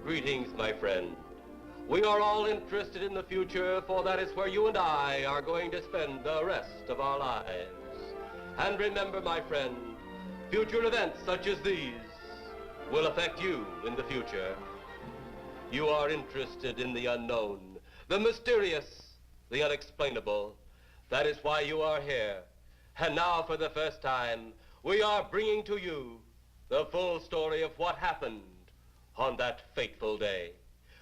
Greetings, my friend. We are all interested in the future, for that is where you and I are going to spend the rest of our lives. And remember, my friend, future events such as these will affect you in the future. You are interested in the unknown, the mysterious, the unexplainable. That is why you are here. And now, for the first time, we are bringing to you the full story of what happened on that fateful day.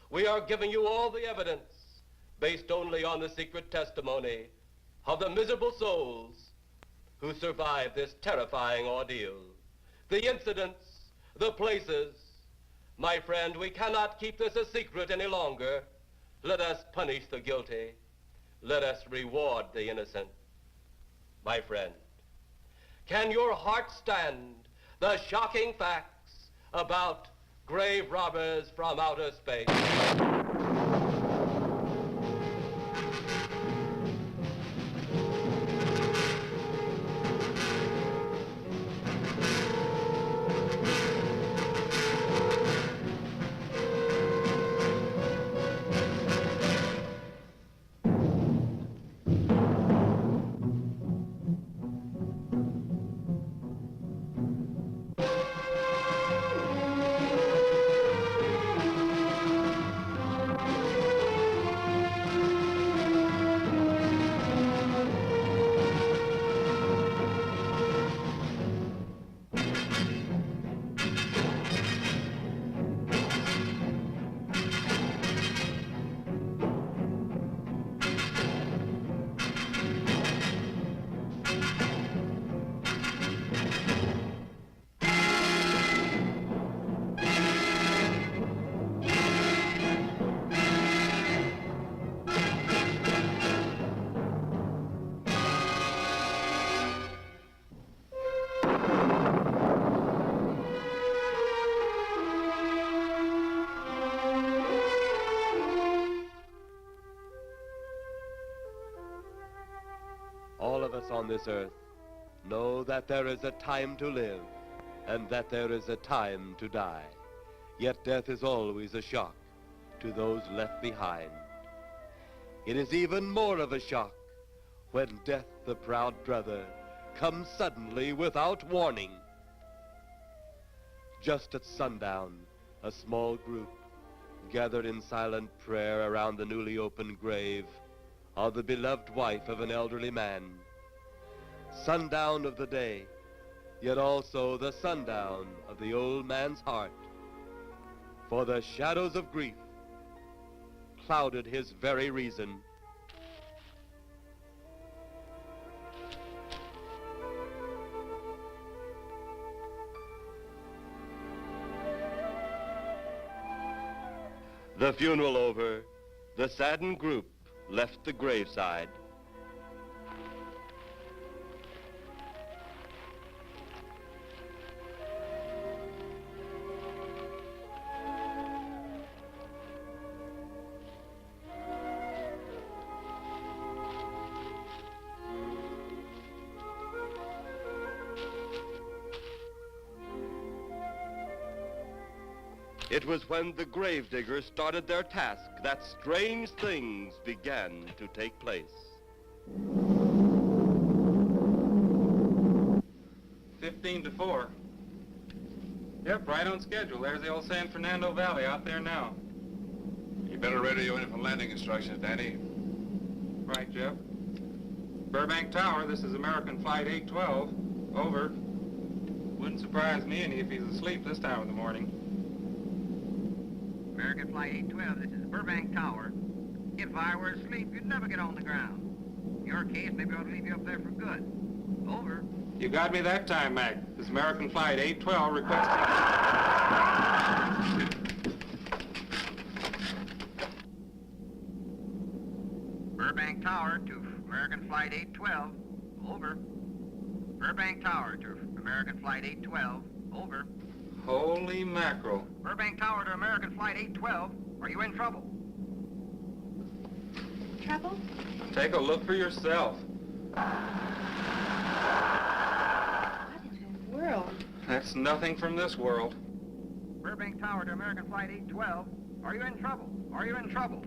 We are giving you all the evidence based only on the secret testimony of the miserable souls who survived this terrifying ordeal. The incidents, the places. My friend, we cannot keep this a secret any longer. Let us punish the guilty. Let us reward the innocent. My friend, can your heart stand the shocking facts about grave robbers from outer space? All of us on this earth know that there is a time to live and that there is a time to die. Yet death is always a shock to those left behind. It is even more of a shock when death, the proud brother, comes suddenly without warning. Just at sundown, a small group gathered in silent prayer around the newly opened grave of the beloved wife of an elderly man. Sundown of the day, yet also the sundown of the old man's heart. For the shadows of grief clouded his very reason. The funeral over, the saddened group left the graveside. It was when the gravediggers started their task that strange things began to take place. 15-4. Yep, right on schedule. There's the old San Fernando Valley out there now. You better radio in for landing instructions, Danny. Right, Jeff. Burbank Tower, this is American Flight 812. Over. Wouldn't surprise me any if he's asleep this time of the morning. American Flight 812, this is Burbank Tower. If I were asleep, you'd never get on the ground. In your case, maybe I ought to leave you up there for good. Over. You got me that time, Mac. This is American Flight 812 requesting... Burbank Tower to American Flight 812. Over. Burbank Tower to American Flight 812. Over. Holy mackerel. Burbank Tower to American Flight 812. Are you in trouble? Trouble? Take a look for yourself. What in the world? That's nothing from this world. Burbank Tower to American Flight 812. Are you in trouble? Are you in trouble?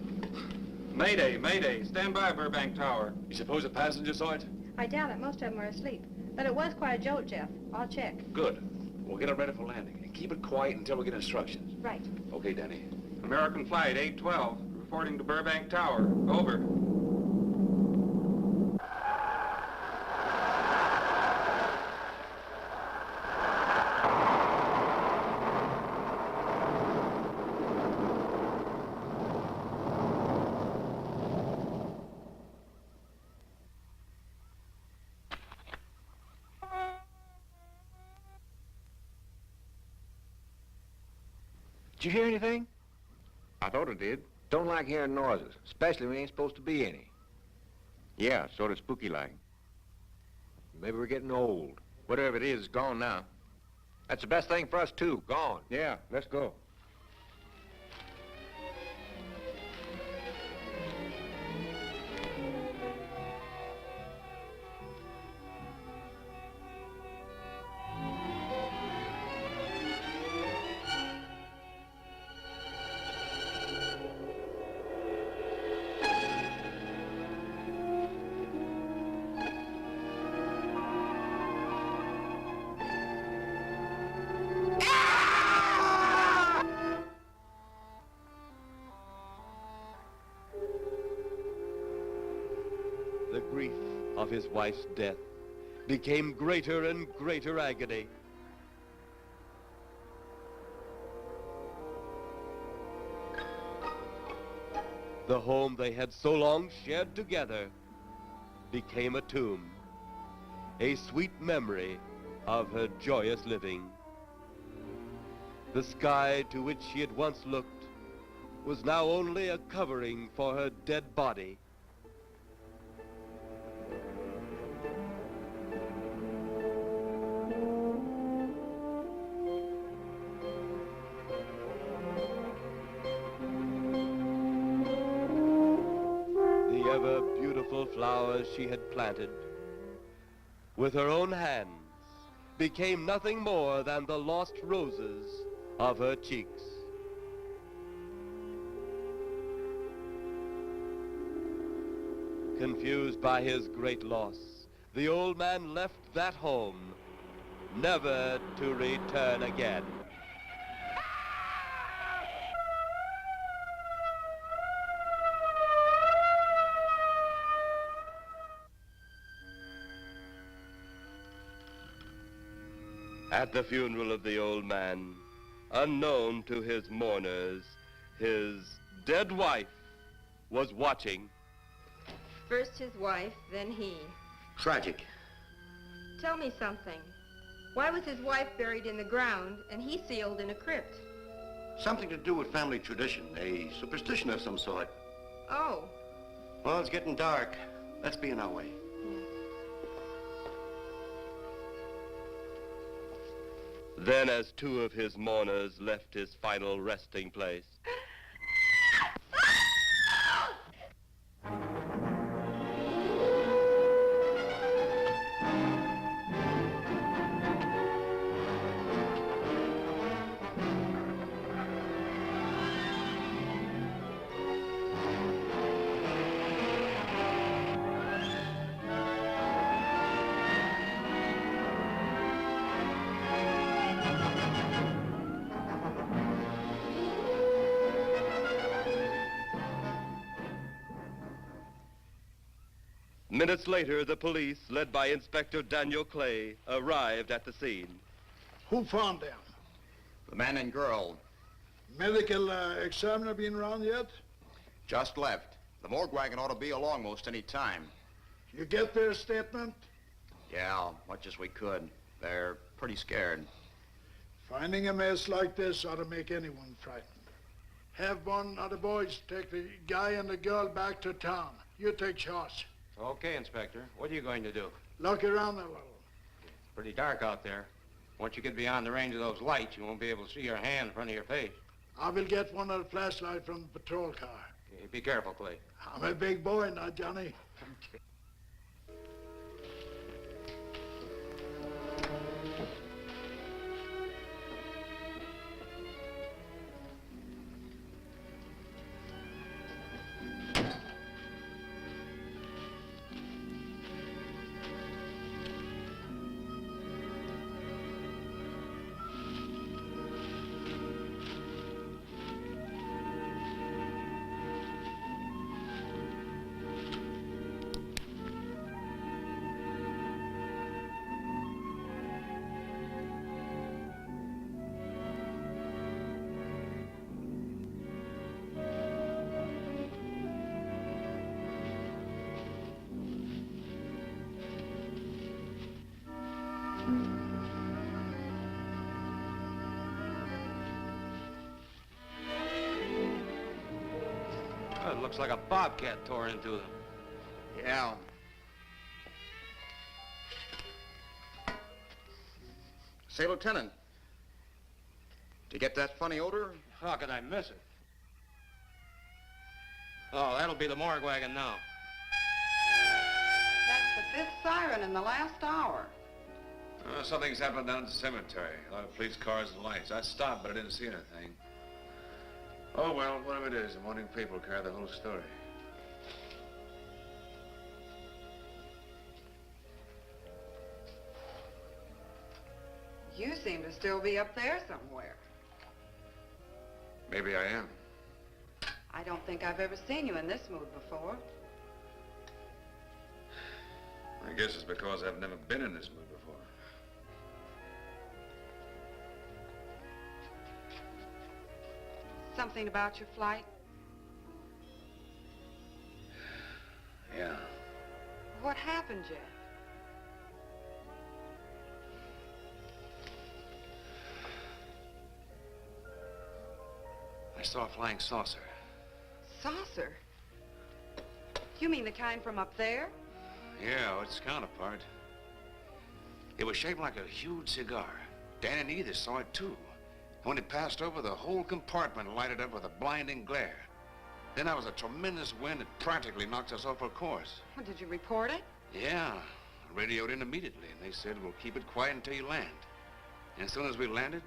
Mayday, mayday. Stand by, Burbank Tower. You suppose a passenger saw it? I doubt it. Most of them are asleep. But it was quite a jolt, Jeff. I'll check. Good. We'll get it ready for landing. And keep it quiet until we get instructions. Right. Okay, Danny. American Flight 812, reporting to Burbank Tower. Over. Did you hear anything? I thought it did. Don't like hearing noises, especially when there ain't supposed to be any. Yeah, sort of spooky-like. Maybe we're getting old. Whatever it is, it's gone now. That's the best thing for us, too. Gone. Yeah, let's go. The grief of his wife's death became greater and greater agony. The home they had so long shared together became a tomb, a sweet memory of her joyous living. The sky to which she had once looked was now only a covering for her dead body. The ever-beautiful flowers she had planted with her own hands became nothing more than the lost roses of her cheeks. Confused by his great loss, the old man left that home, never to return again. At the funeral of the old man, unknown to his mourners, his dead wife was watching. First his wife, then he. Tragic. Tell me something. Why was his wife buried in the ground and he sealed in a crypt? Something to do with family tradition, a superstition of some sort. Oh. Well, it's getting dark. Let's be on our way. Then, as two of his mourners left his final resting place, minutes later, the police, led by Inspector Daniel Clay, arrived at the scene. Who found them? The man and girl. Medical examiner been around yet? Just left. The morgue wagon ought to be along most any time. You get their statement? Yeah, much as we could. They're pretty scared. Finding a mess like this ought to make anyone frightened. Have one of the boys take the guy and the girl back to town. You take charge. Okay, Inspector. What are you going to do? Look around a little. Pretty dark out there. Once you get beyond the range of those lights, you won't be able to see your hand in front of your face. I will get one of the flashlight from the patrol car. Okay, be careful, Clay. I'm a big boy now, Johnny. Oh, it looks like a bobcat tore into them. Yeah. Say, Lieutenant, did you get that funny odor? How could I miss it? Oh, that'll be the morgue wagon now. That's the 5th siren in the last hour. Something's happened down at the cemetery. A lot of police cars and lights. I stopped, but I didn't see anything. Oh, well, whatever it is, the morning paper will carry the whole story. You seem to still be up there somewhere. Maybe I am. I don't think I've ever seen you in this mood before. I guess it's because I've never been in this mood before. Something about your flight? Yeah. What happened, Jeff? I saw a flying saucer. Saucer? You mean the kind from up there? Yeah, its counterpart. It was shaped like a huge cigar. Dan and Edith saw it, too. And when it passed over, the whole compartment lighted up with a blinding glare. Then there was a tremendous wind that practically knocked us off our course. Well, did you report it? Yeah, I radioed in immediately, and they said, we'll keep it quiet until you land. And as soon as we landed,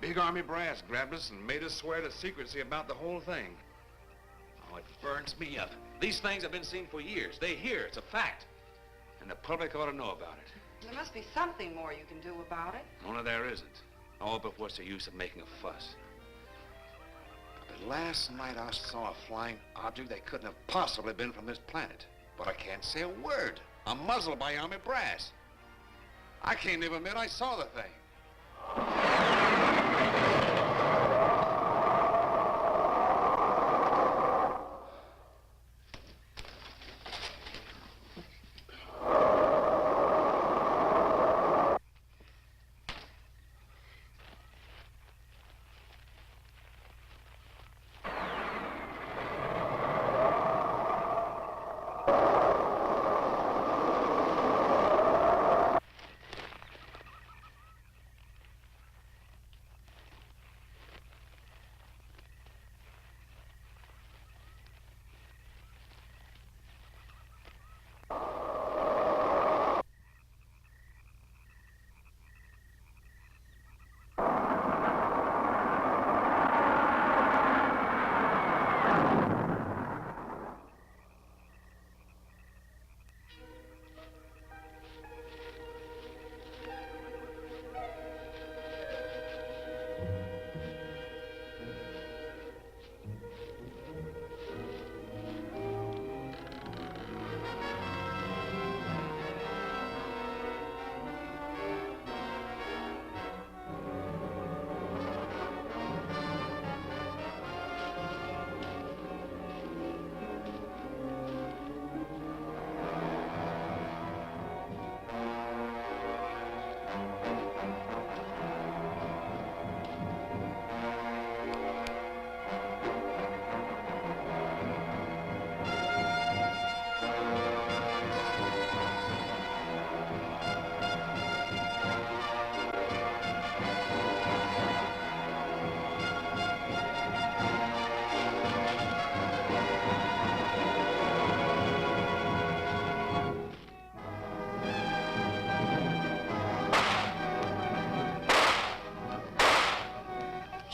big Army brass grabbed us and made us swear to secrecy about the whole thing. Oh, it burns me up. These things have been seen for years. They hear, it's a fact. And the public ought to know about it. There must be something more you can do about it. Only there isn't. Oh, but what's the use of making a fuss? But last night I saw a flying object that couldn't have possibly been from this planet. But I can't say a word. I'm muzzled by Army brass. I can't even admit I saw the thing.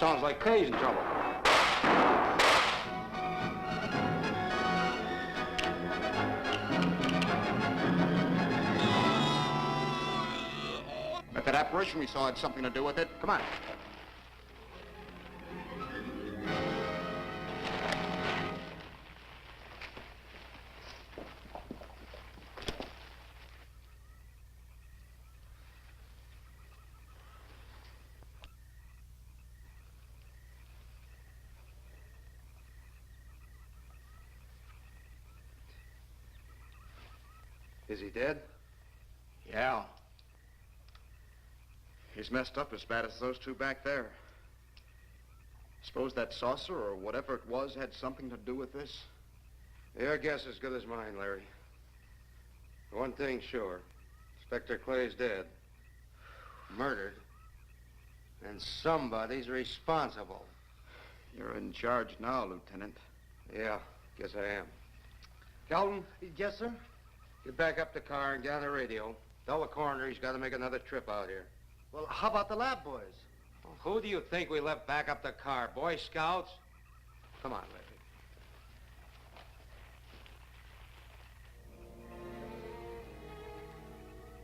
Sounds like Clay's in trouble. If that apparition we saw had something to do with it, come on. Is he dead? Yeah. He's messed up as bad as those two back there. Suppose that saucer or whatever it was had something to do with this? Your guess is as good as mine, Larry. One thing's sure. Inspector Clay's dead. Murdered. And somebody's responsible. You're in charge now, Lieutenant. Yeah, guess I am. Calton? Yes, sir? Get back up the car and get on the radio. Tell the coroner he's got to make another trip out here. Well, how about the lab boys? Well, who do you think we left back up the car? Boy Scouts? Come on, Larry.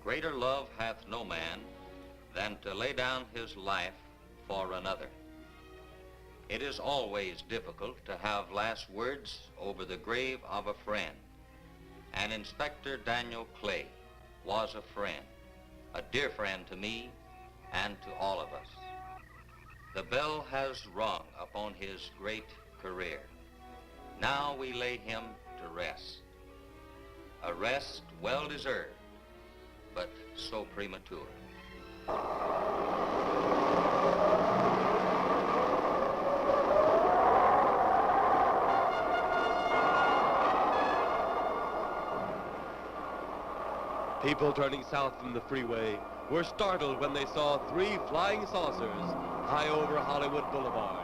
Greater love hath no man than to lay down his life for another. It is always difficult to have last words over the grave of a friend. And Inspector Daniel Clay was a friend, a dear friend to me and to all of us. The bell has rung upon his great career. Now we lay him to rest. A rest well deserved, but so premature. People turning south from the freeway were startled when they saw 3 flying saucers high over Hollywood Boulevard.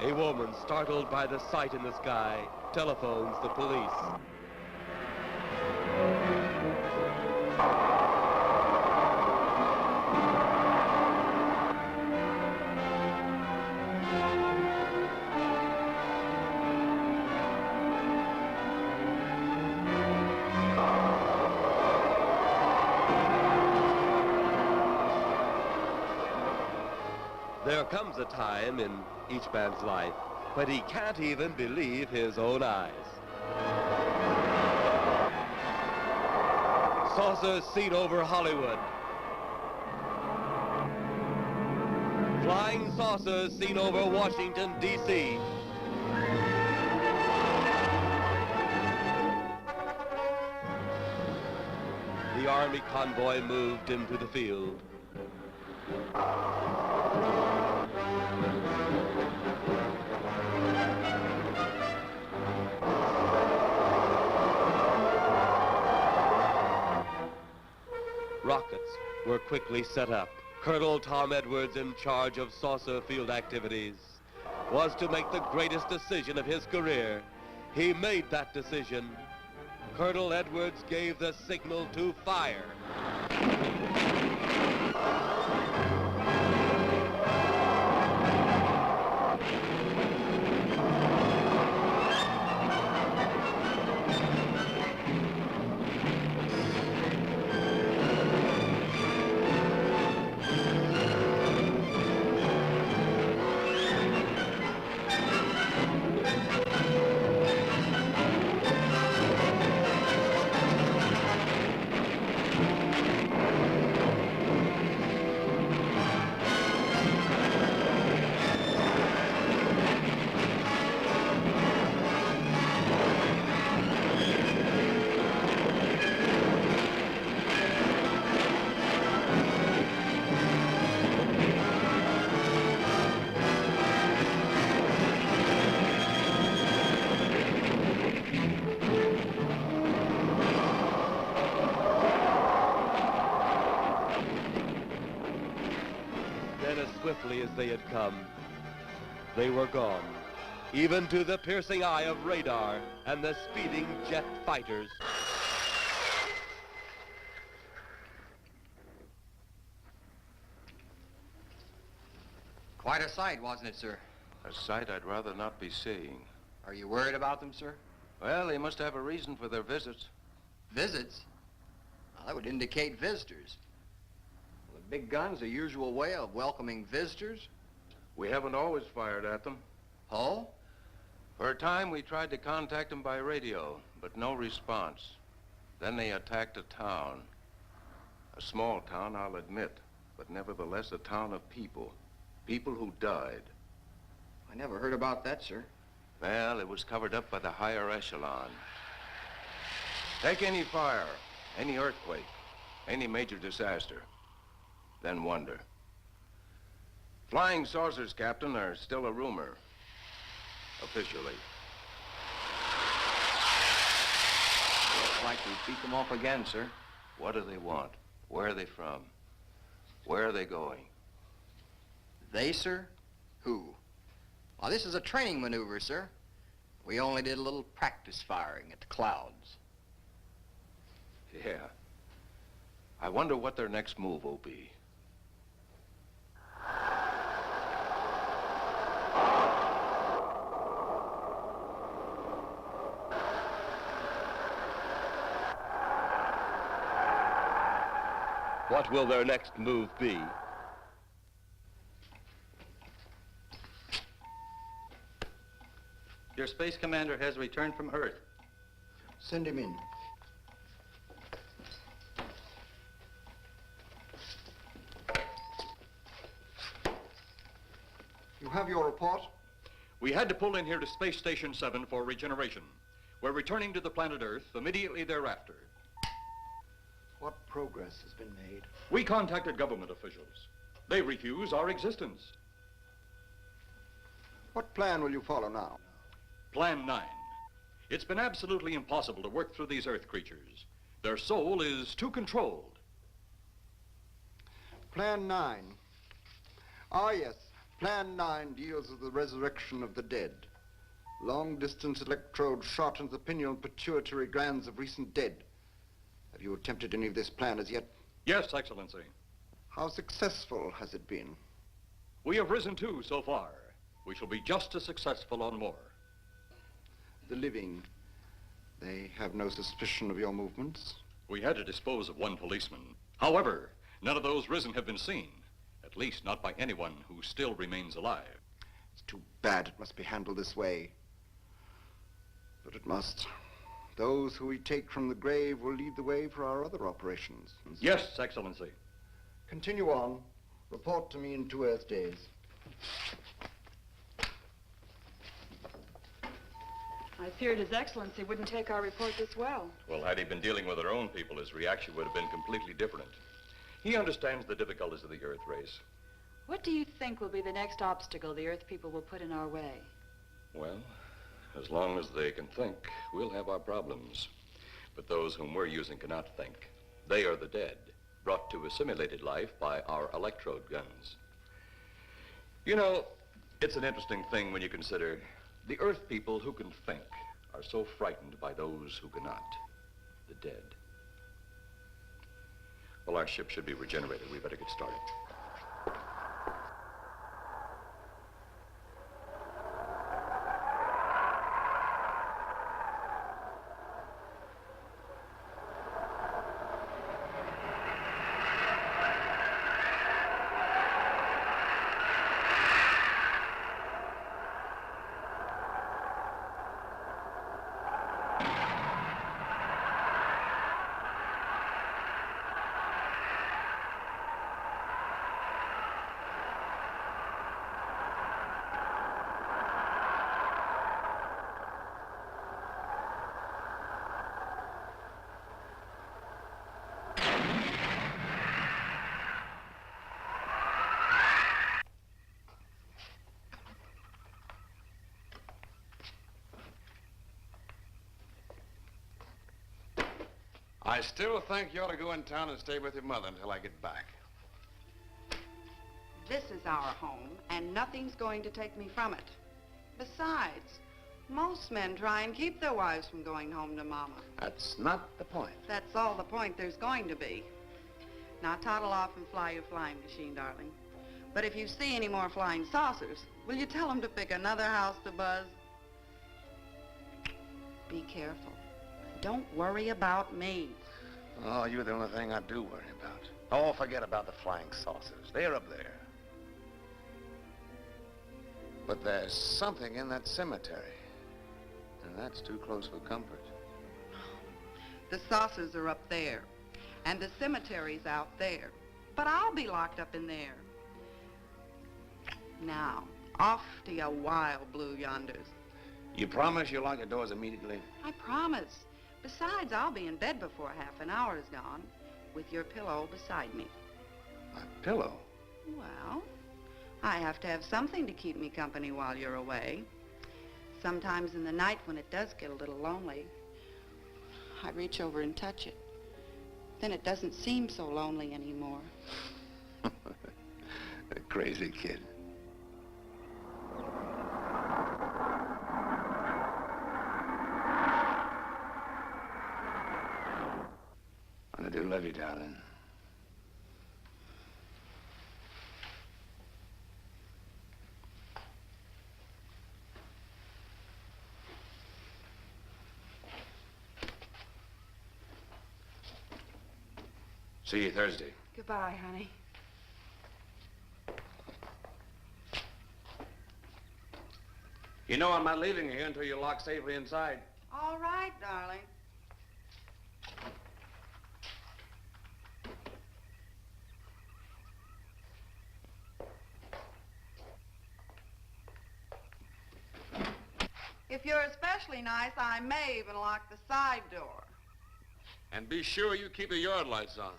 A woman, startled by the sight in the sky, telephones the police. There comes a time in each man's life when he can't even believe his own eyes. Saucers seen over Hollywood. Flying saucers seen over Washington, D.C. The Army convoy moved into the field. Rockets were quickly set up. Colonel Tom Edwards, in charge of saucer field activities, was to make the greatest decision of his career. He made that decision. Colonel Edwards gave the signal to fire. Then, as swiftly as they had come, they were gone, even to the piercing eye of radar and the speeding jet fighters. Quite a sight, wasn't it, sir? A sight I'd rather not be seeing. Are you worried about them, sir? Well, they must have a reason for their visits. Visits? Well, that would indicate visitors. Well, the big gun's the usual way of welcoming visitors. We haven't always fired at them. Oh? For a time, we tried to contact them by radio, but no response. Then they attacked a town. A small town, I'll admit, but nevertheless a town of people. People who died. I never heard about that, sir. Well, it was covered up by the higher echelon. Take any fire, any earthquake, any major disaster, then wonder. Flying saucers, Captain, are still a rumor, officially. Looks like we beat them off again, sir. What do they want? Where are they from? Where are they going? They, sir? Who? Well, this is a training maneuver, sir. We only did a little practice firing at the clouds. Yeah. I wonder what their next move will be. What will their next move be? Your space commander has returned from Earth. Send him in. You have your report? We had to pull in here to Space Station 7 for regeneration. We're returning to the planet Earth immediately thereafter. What progress has been made? We contacted government officials. They refuse our existence. What plan will you follow now? Plan 9. It's been absolutely impossible to work through these Earth creatures. Their soul is too controlled. Plan 9. Ah, yes. Plan 9 deals with the resurrection of the dead. Long-distance electrode shot into the pineal pituitary glands of recent dead. Have you attempted any of this plan as yet? Yes, Excellency. How successful has it been? We have risen too so far. We shall be just as successful on more. The living, they have no suspicion of your movements? We had to dispose of one policeman. However, none of those risen have been seen. At least not by anyone who still remains alive. It's too bad it must be handled this way. But it must. Those who we take from the grave will lead the way for our other operations. Yes, Excellency. Continue on. Report to me in 2 Earth days. I feared His Excellency wouldn't take our report this well. Well, had he been dealing with our own people, his reaction would have been completely different. He understands the difficulties of the Earth race. What do you think will be the next obstacle the Earth people will put in our way? Well, as long as they can think, we'll have our problems. But those whom we're using cannot think. They are the dead, brought to a simulated life by our electrode guns. You know, it's an interesting thing when you consider the Earth people who can think are so frightened by those who cannot, the dead. Well, our ship should be regenerated. We better get started. I still think you ought to go in town and stay with your mother until I get back. This is our home, and nothing's going to take me from it. Besides, most men try and keep their wives from going home to Mama. That's not the point. That's all the point there's going to be. Now toddle off and fly your flying machine, darling. But if you see any more flying saucers, will you tell them to pick another house to buzz? Be careful. Don't worry about me. Oh, you're the only thing I do worry about. Oh, forget about the flying saucers. They're up there. But there's something in that cemetery. And that's too close for comfort. The saucers are up there, and the cemetery's out there. But I'll be locked up in there. Now, off to your wild blue yonders. You promise you'll lock your doors immediately? I promise. Besides, I'll be in bed before half an hour is gone, with your pillow beside me. My pillow? Well, I have to have something to keep me company while you're away. Sometimes in the night when it does get a little lonely, I reach over and touch it. Then it doesn't seem so lonely anymore. A crazy kid. I do love you, darling. See you Thursday. Goodbye, honey. You know I'm not leaving you here until you're locked safely inside. All right, darling. If you're especially nice, I may even lock the side door. And be sure you keep the yard lights on.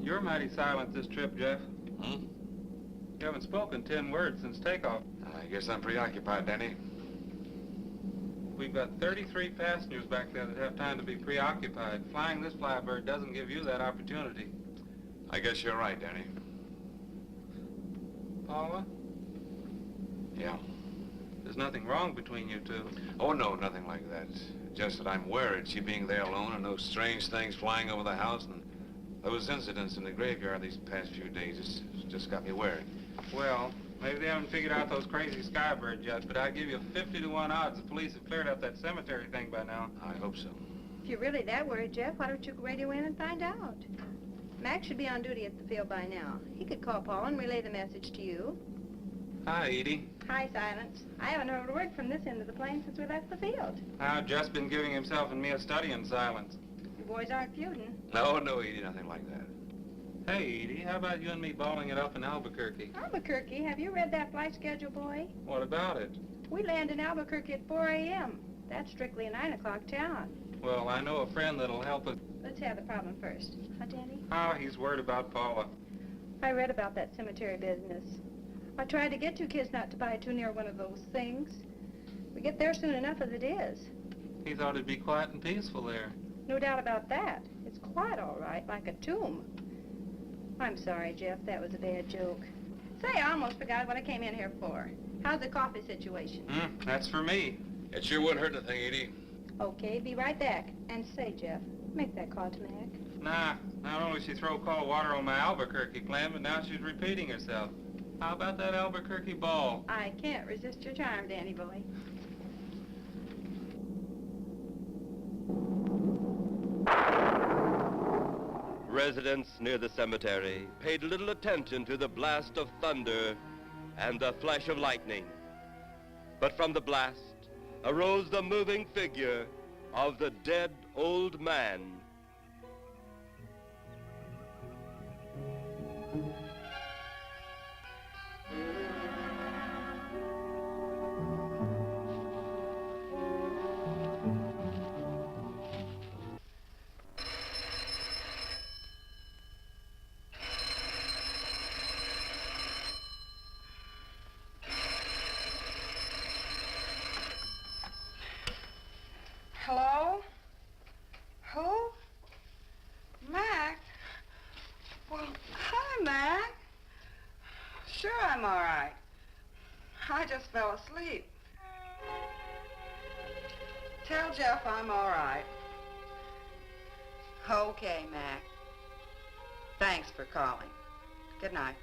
You're mighty silent this trip, Jeff. Hmm? You haven't spoken 10 words since takeoff. I guess I'm preoccupied, Danny. We've got 33 passengers back there that have time to be preoccupied. Flying this flybird doesn't give you that opportunity. I guess you're right, Danny. Paula? Yeah. There's nothing wrong between you two. Oh, no, nothing like that. Just that I'm worried, she being there alone and those strange things flying over the house and those incidents in the graveyard these past few days just got me worried. Well, maybe they haven't figured out those crazy skybirds yet, but I'd give you 50-to-1 odds the police have cleared up that cemetery thing by now. I hope so. If you're really that worried, Jeff, why don't you radio in and find out? Mac should be on duty at the field by now. He could call Paul and relay the message to you. Hi, Edie. Hi, Silence. I haven't heard a word from this end of the plane since we left the field. I've just been giving himself and me a study in silence. You boys aren't feuding. No, Edie, nothing like that. Hey, Edie, how about you and me balling it up in Albuquerque? Albuquerque? Have you read that flight schedule, boy? What about it? We land in Albuquerque at 4 a.m. That's strictly a 9 o'clock town. Well, I know a friend that'll help us. Let's have the problem first. Huh, Danny? Oh, he's worried about Paula. I read about that cemetery business. I tried to get you kids not to buy too near one of those things. We get there soon enough as it is. He thought it'd be quiet and peaceful there. No doubt about that. It's quite all right, like a tomb. I'm sorry, Jeff. That was a bad joke. Say, I almost forgot what I came in here for. How's the coffee situation? That's for me. It sure wouldn't hurt a thing, Edie. Okay, be right back. And say, Jeff, make that call to Mac. Nah, not only she throw cold water on my Albuquerque plan, but now she's repeating herself. How about that Albuquerque ball? I can't resist your charm, Danny boy. Residents near the cemetery paid little attention to the blast of thunder and the flash of lightning. But from the blast arose the moving figure of the dead old man. I just fell asleep. Tell Jeff I'm all right. Okay, Mac. Thanks for calling. Good night.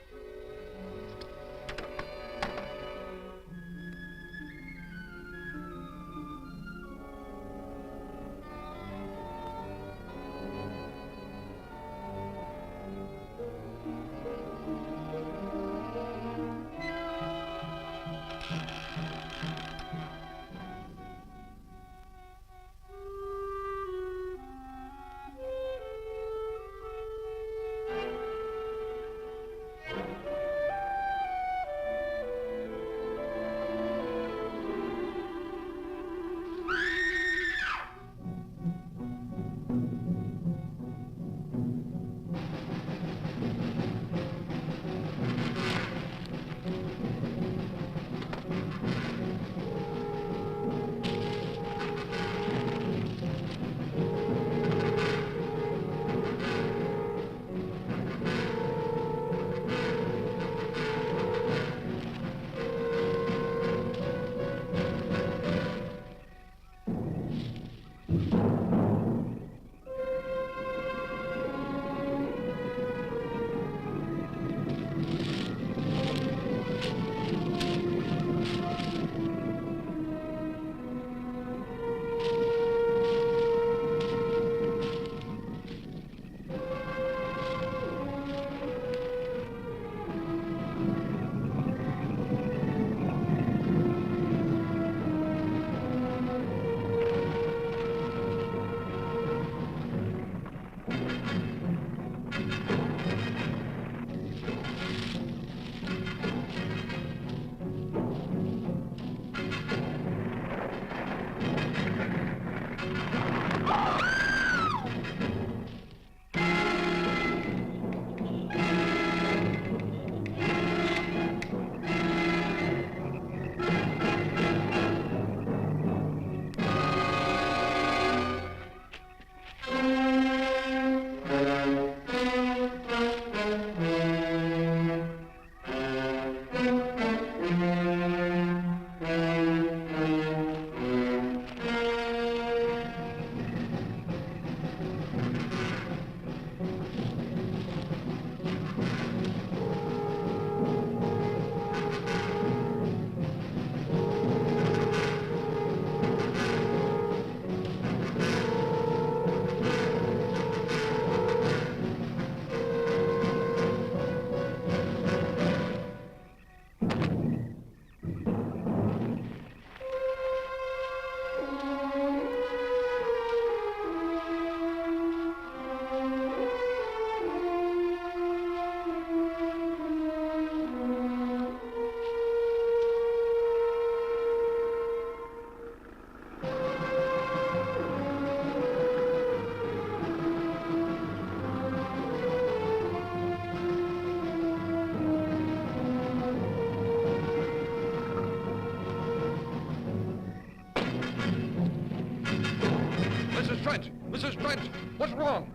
Mrs. Trent! Mrs. Trent! What's wrong?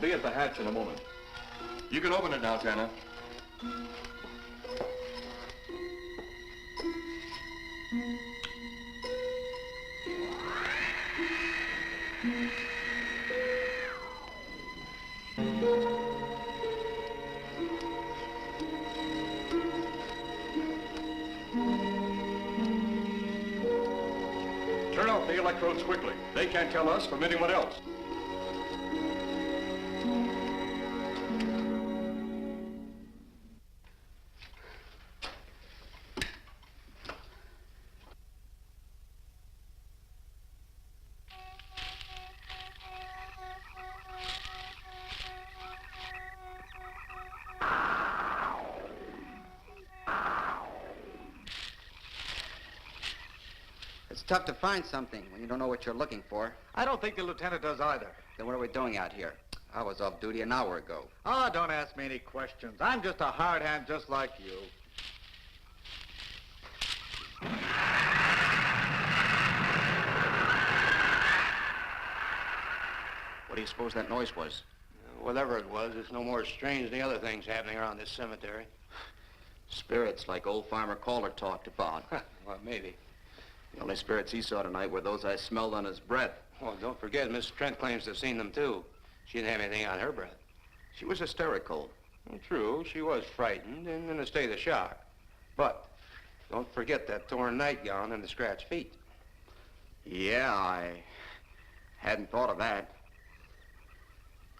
be at the hatch in a moment. You can open it now, Tanner. Turn off the electrodes quickly. They can't tell us from anyone else. It's tough to find something when you don't know what you're looking for. I don't think the lieutenant does either. Then what are we doing out here? I was off duty an hour ago. Oh, don't ask me any questions. I'm just a hard hand just like you. What do you suppose that noise was? Whatever it was, it's no more strange than the other things happening around this cemetery. Spirits like old Farmer Calder talked about. Well, maybe. The only spirits he saw tonight were those I smelled on his breath. Well, don't forget, Miss Trent claims to have seen them, too. She didn't have anything on her breath. She was hysterical. Well, true, she was frightened and in a state of shock. But don't forget that torn nightgown and the scratched feet. Yeah, I hadn't thought of that.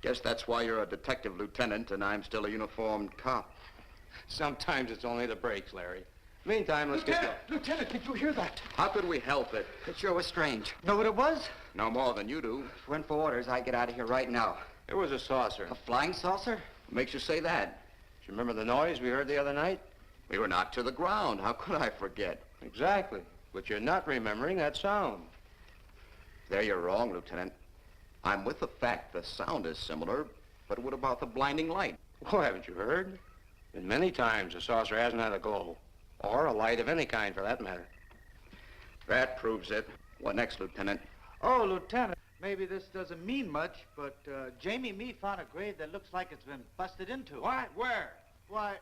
Guess that's why you're a detective lieutenant and I'm still a uniformed cop. Sometimes it's only the breaks, Larry. Meantime, let's get going. Lieutenant, did you hear that? How could we help it? It sure was strange. Know what it was? No more than you do. If it went for orders, I'd get out of here right now. It was a saucer. A flying saucer? What makes you say that? Do you remember the noise we heard the other night? We were knocked to the ground. How could I forget? Exactly. But you're not remembering that sound. There you're wrong, Lieutenant. I'm with the fact the sound is similar, but what about the blinding light? Well, haven't you heard? Been many times the saucer hasn't had a glow. Or a light of any kind, for that matter. That proves it. What next, Lieutenant? Oh, Lieutenant, maybe this doesn't mean much, but Jamie Mee found a grave that looks like it's been busted into. What? Where? Why?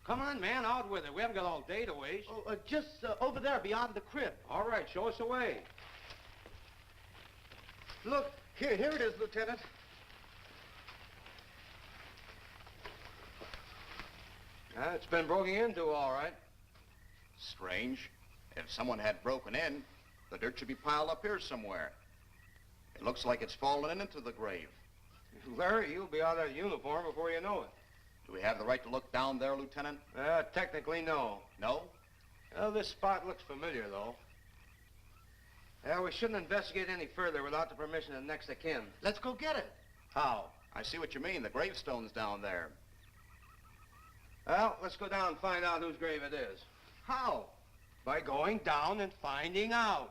Come on, man, out with it. We haven't got all day to waste. Oh, just over there beyond the crib. All right, show us the way. Look, here it is, Lieutenant. It's been broken into, all right. Strange. If someone had broken in, the dirt should be piled up here somewhere. It looks like it's fallen into the grave. Larry, you'll be out of that uniform before you know it. Do we have the right to look down there, Lieutenant? Technically, no. No? Well, this spot looks familiar, though. We shouldn't investigate any further without the permission of next of kin. Let's go get it. How? I see what you mean. The gravestone's down there. Well, let's go down and find out whose grave it is. How? By going down and finding out.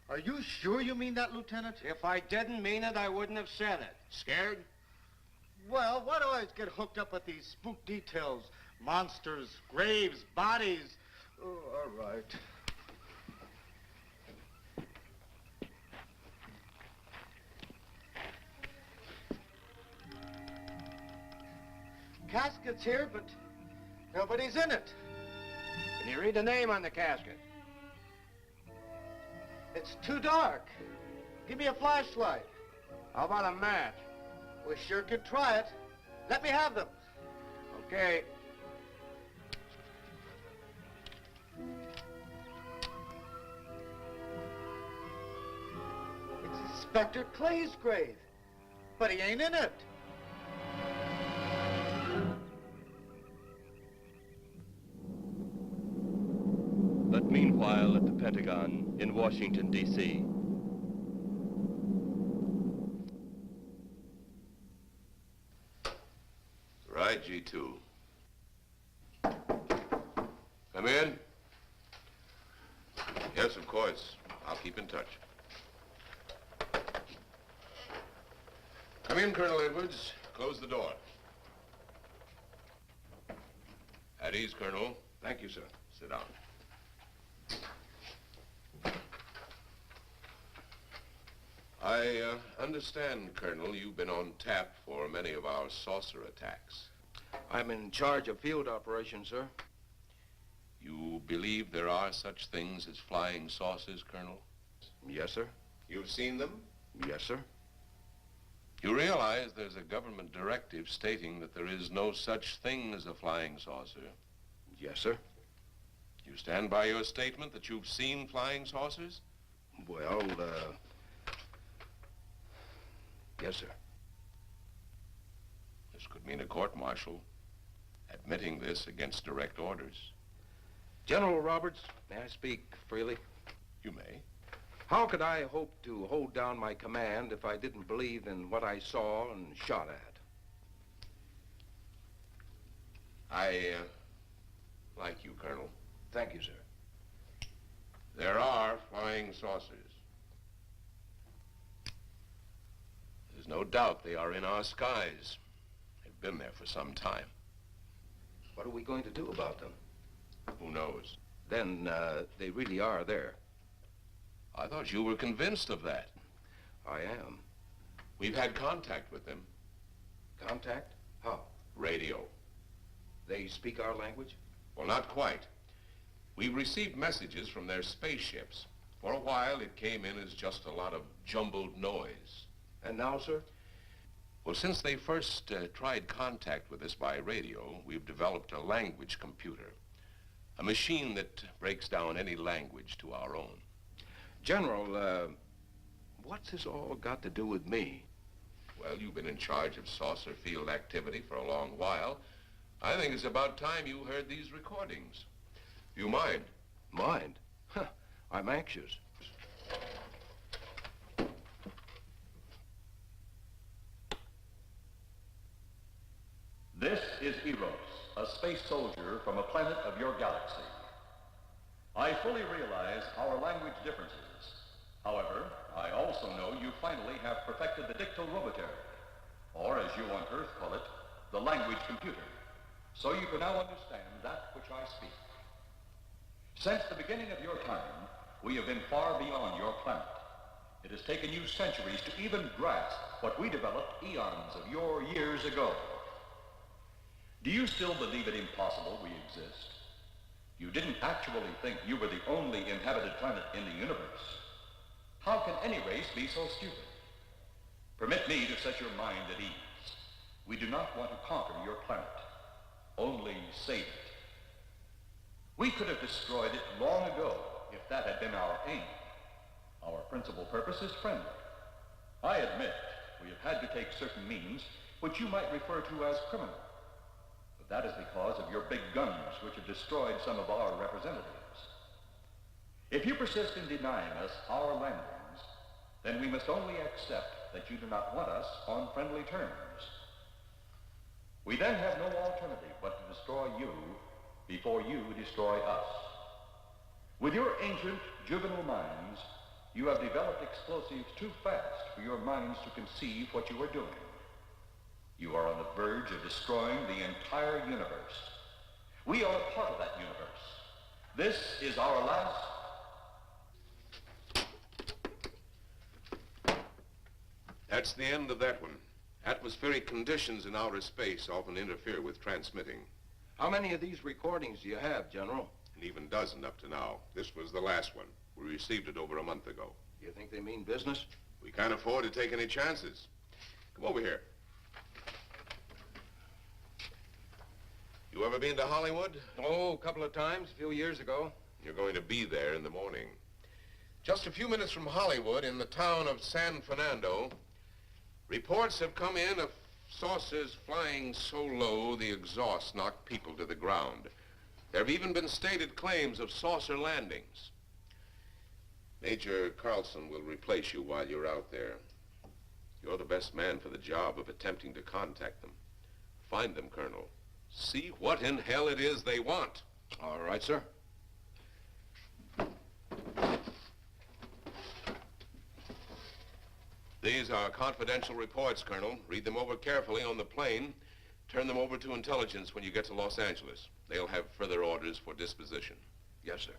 Are you sure you mean that, Lieutenant? If I didn't mean it, I wouldn't have said it. Scared? Well, why do I always get hooked up with these spook details? Monsters, graves, bodies. Oh, all right. Casket's here, but nobody's in it. Can you read the name on the casket? It's too dark. Give me a flashlight. How about a match? We sure could try it. Let me have them. Okay. It's Inspector Clay's grave, but he ain't in it. But meanwhile, at the Pentagon in Washington, D.C., Right, G2. Come in. Yes, of course. I'll keep in touch. Come in, Colonel Edwards. Close the door. At ease, Colonel. Thank you, sir. Sit down. I understand, Colonel, you've been on tap for many of our saucer attacks. I'm in charge of field operations, sir. You believe there are such things as flying saucers, Colonel? Yes, sir. You've seen them? Yes, sir. You realize there's a government directive stating that there is no such thing as a flying saucer? Yes, sir. You stand by your statement that you've seen flying saucers? Well, yes, sir. This could mean a court-martial, admitting this against direct orders. General Roberts, may I speak freely? You may. How could I hope to hold down my command if I didn't believe in what I saw and shot at? I like you, Colonel. Thank you, sir. There are flying saucers. There's no doubt they are in our skies. They've been there for some time. What are we going to do about them? Who knows? Then, they really are there. I thought you were convinced of that. I am. We've had contact with them. Contact? How? Radio. They speak our language? Well, not quite. We received messages from their spaceships. For a while, it came in as just a lot of jumbled noise. And now, sir? Well, since they first tried contact with us by radio, we've developed a language computer. A machine that breaks down any language to our own. General, what's this all got to do with me? Well, you've been in charge of saucer field activity for a long while. I think it's about time you heard these recordings. Do you mind? Mind? Huh, I'm anxious. This is Eros, a space soldier from a planet of your galaxy. I fully realize our language differences. However, I also know you finally have perfected the dictoroboter, or as you on Earth call it, the language computer. So you can now understand that which I speak. Since the beginning of your time, we have been far beyond your planet. It has taken you centuries to even grasp what we developed eons of your years ago. Do you still believe it impossible we exist? You didn't actually think you were the only inhabited planet in the universe. How can any race be so stupid? Permit me to set your mind at ease. We do not want to conquer your planet, only save it. We could have destroyed it long ago if that had been our aim. Our principal purpose is friendly. I admit we have had to take certain means which you might refer to as criminal. But that is because of your big guns which have destroyed some of our representatives. If you persist in denying us our landings, then we must only accept that you do not want us on friendly terms. We then have no alternative but to destroy you before you destroy us. With your ancient, juvenile minds, you have developed explosives too fast for your minds to conceive what you are doing. You are on the verge of destroying the entire universe. We are a part of that universe. This is our last... That's the end of that one. Atmospheric conditions in outer space often interfere with transmitting. How many of these recordings do you have, General? An even dozen up to now. This was the last one. We received it over a month ago. You think they mean business? We can't afford to take any chances. Come over here. You ever been to Hollywood? Oh, a couple of times, a few years ago. You're going to be there in the morning. Just a few minutes from Hollywood, in the town of San Fernando, reports have come in of saucers flying so low the exhaust knocked people to the ground. There have even been stated claims of saucer landings. Major Carlson will replace you while you're out there. You're the best man for the job of attempting to contact them. Find them, Colonel. See what in hell it is they want. All right, sir. These are confidential reports, Colonel. Read them over carefully on the plane. Turn them over to intelligence when you get to Los Angeles. They'll have further orders for disposition. Yes, sir.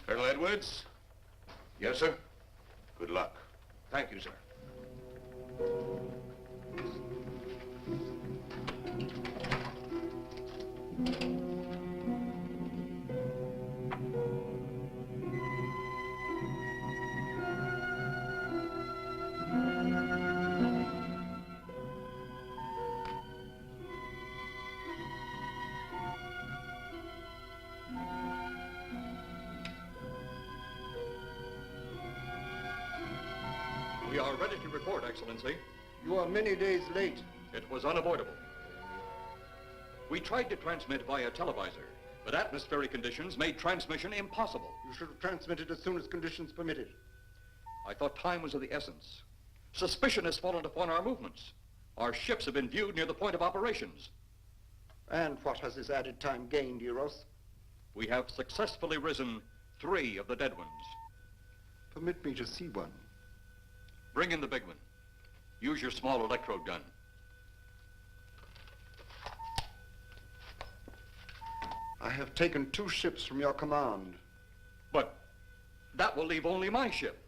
Colonel Edwards? Yes, sir. Good luck. Thank you, sir. We are ready to report, Excellency. You are many days late. It was unavoidable. We tried to transmit via televisor, but atmospheric conditions made transmission impossible. You should have transmitted as soon as conditions permitted. I thought time was of the essence. Suspicion has fallen upon our movements. Our ships have been viewed near the point of operations. And what has this added time gained, Eros? We have successfully risen 3 of the dead ones. Permit me to see one. Bring in the big one. Use your small electrode gun. I have taken 2 ships from your command. But that will leave only my ship.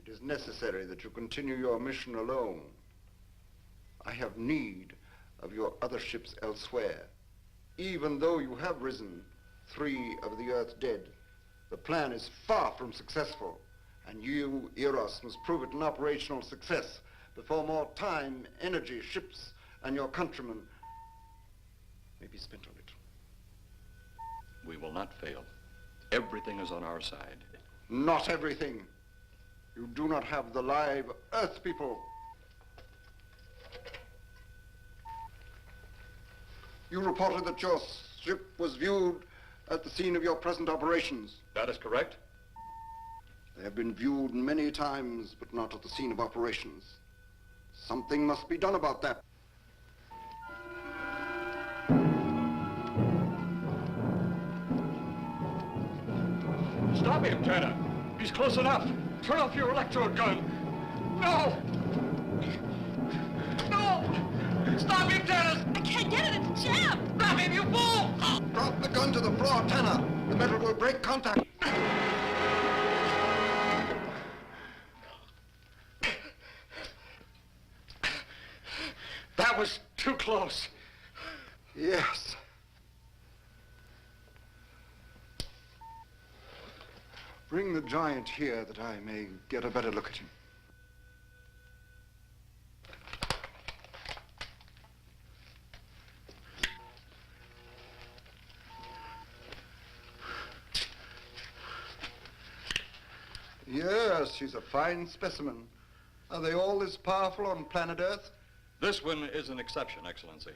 It is necessary that you continue your mission alone. I have need of your other ships elsewhere. Even though you have risen 3 of the Earth's dead, the plan is far from successful. And you, Eros, must prove it an operational success before more time, energy, ships, and your countrymen may be spent on it. We will not fail. Everything is on our side. Not everything. You do not have the live Earth people. You reported that your ship was viewed at the scene of your present operations. That is correct. They have been viewed many times, but not at the scene of operations. Something must be done about that. Stop him, Tanner. He's close enough. Turn off your electrode gun. No! No! Stop him, Tanner! I can't get it. It's jammed. Grab him, you fool! Drop the gun to the floor, Tanner. The metal will break contact. That was too close. Yes. Bring the giant here that I may get a better look at him. Yes, he's a fine specimen. Are they all this powerful on planet Earth? This one is an exception, Excellency.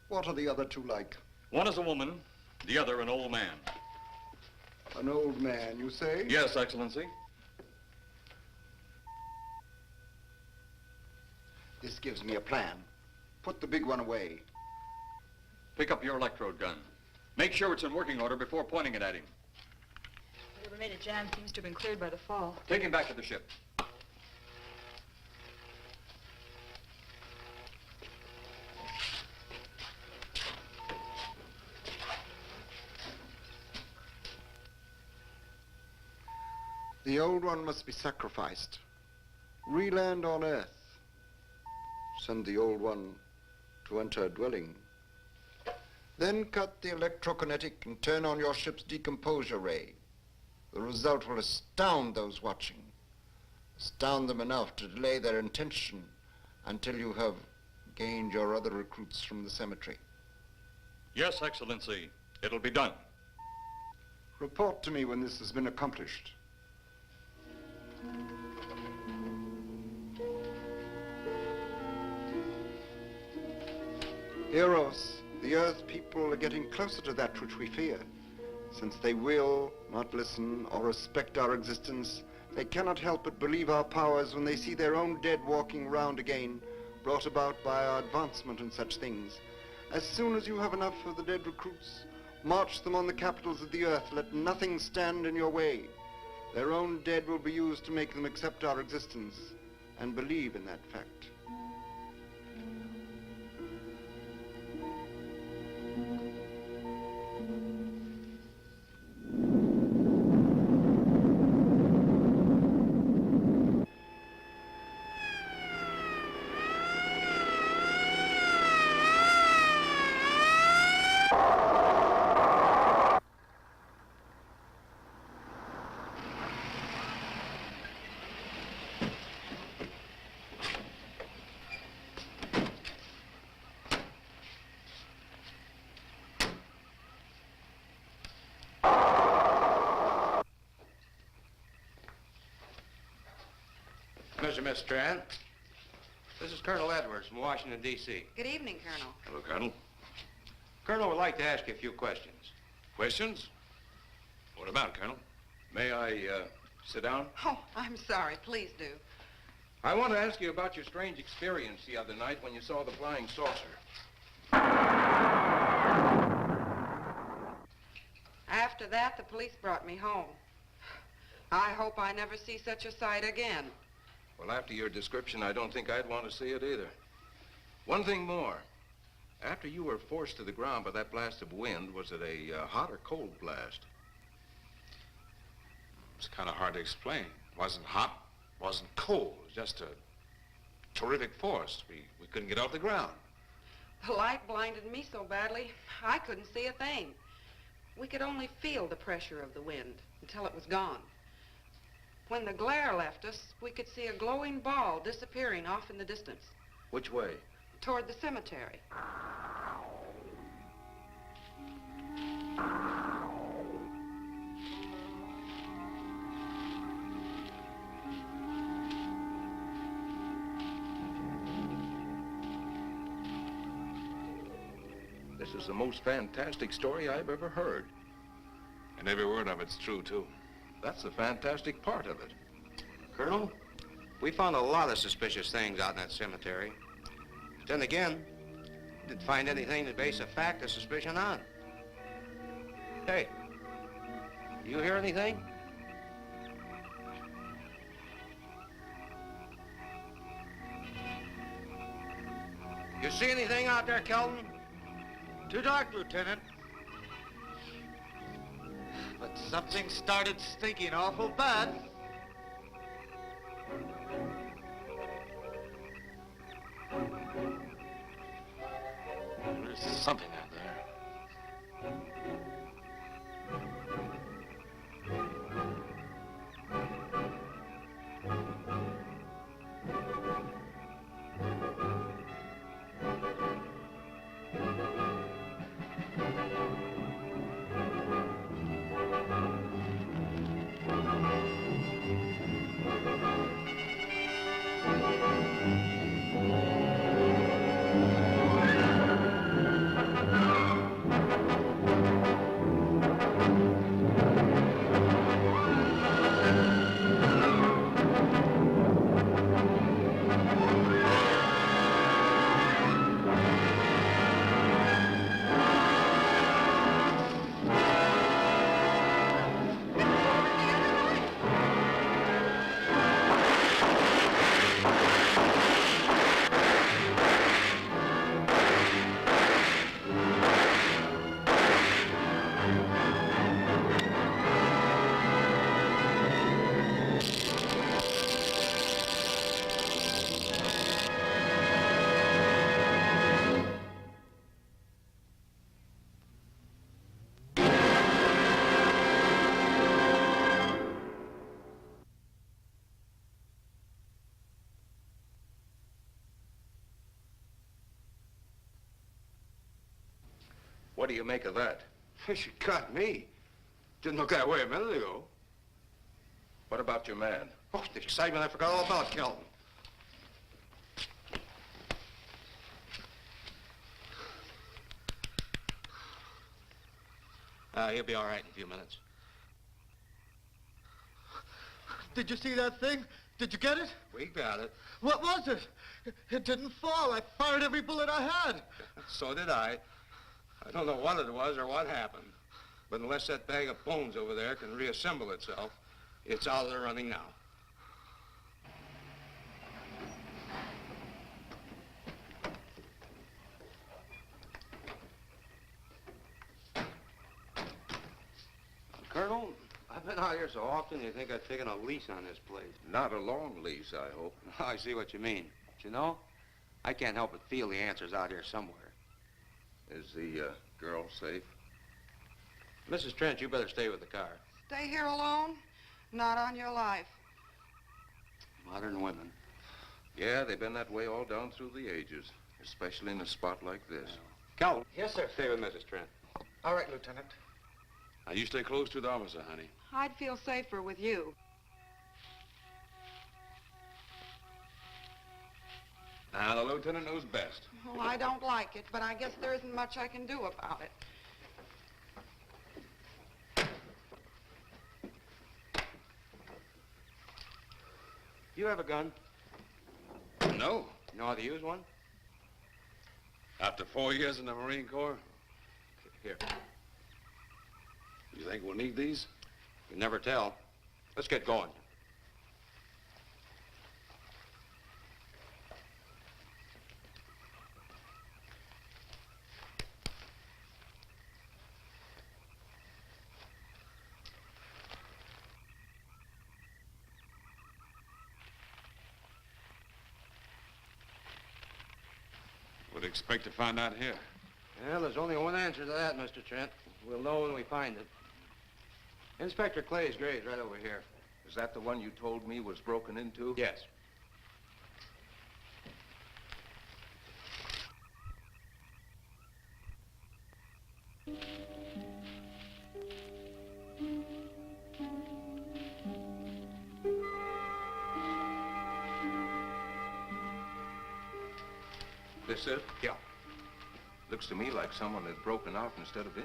What are the other 2 like? One is a woman, the other an old man. An old man, you say? Yes, Excellency. This gives me a plan. Put the big one away. Pick up your electrode gun. Make sure it's in working order before pointing it at him. Whatever made it jam seems to have been cleared by the fall. Take him back to the ship. The old one must be sacrificed. Re-land on Earth. Send the old one to enter a dwelling. Then cut the electrokinetic and turn on your ship's decomposure ray. The result will astound those watching. Astound them enough to delay their intention until you have gained your other recruits from the cemetery. Yes, Excellency. It'll be done. Report to me when this has been accomplished. Eros, the Earth people are getting closer to that which we fear. Since they will not listen or respect our existence, they cannot help but believe our powers when they see their own dead walking around again, brought about by our advancement and such things. As soon as you have enough of the dead recruits, march them on the capitals of the Earth. Let nothing stand in your way. Their own dead will be used to make them accept our existence and believe in that fact. pleasure, Miss Tran. This is Colonel Edwards from Washington, D.C. Good evening, Colonel. Hello, Colonel. Colonel would like to ask you a few questions. Questions? What about, Colonel? May I sit down? Oh, I'm sorry. Please do. I want to ask you about your strange experience the other night when you saw the flying saucer. After that, the police brought me home. I hope I never see such a sight again. Well, after your description, I don't think I'd want to see it either. One thing more. After you were forced to the ground by that blast of wind, was it a hot or cold blast? It's kind of hard to explain. It wasn't hot, wasn't cold. It was just a terrific force. We couldn't get off the ground. The light blinded me so badly, I couldn't see a thing. We could only feel the pressure of the wind until it was gone. When the glare left us, we could see a glowing ball disappearing off in the distance, Which way? toward the cemetery. This is the most fantastic story I've ever heard. And every word of it's true, too. That's the fantastic part of it. Colonel, we found a lot of suspicious things out in that cemetery. Then again, didn't find anything to base a fact or suspicion on. Hey, you hear anything? You see anything out there, Kelton? Too dark, Lieutenant. But something started stinking awful bad. There's something out there. What do you make of that? You got me. Didn't look that way a minute ago. What about your man? Oh, the excitement I forgot all about, Kelton. He'll be all right in a few minutes. Did you see that thing? Did you get it? We got it. What was it? It didn't fall. I fired every bullet I had. So did I. I don't know what it was or what happened. But unless that bag of bones over there can reassemble itself, it's out of the running now. Colonel, I've been out here so often you think I've taken a lease on this place. Not a long lease, I hope. I see what you mean. But you know, I can't help but feel the answer's out here somewhere. Is the girl safe? Mrs. Trent, you better stay with the car. Stay here alone? Not on your life. Modern women. Yeah, they've been that way all down through the ages, especially in a spot like this. Calvin. Yes, sir. Stay with Mrs. Trent. All right, Lieutenant. Now, you stay close to the officer, honey. I'd feel safer with you. Now, the lieutenant knows best. Oh, I don't like it, but I guess there isn't much I can do about it. You have a gun? No. You know how to use one? After 4 years in the Marine Corps? Here. You think we'll need these? You can never tell. Let's get going. Would expect to find out here. Well, there's only one answer to that, Mr. Trent. We'll know when we find it. Inspector Clay's grave's right over here. Is that the one you told me was broken into? Yes. This it? Yeah. Looks to me like someone had broken out instead of in.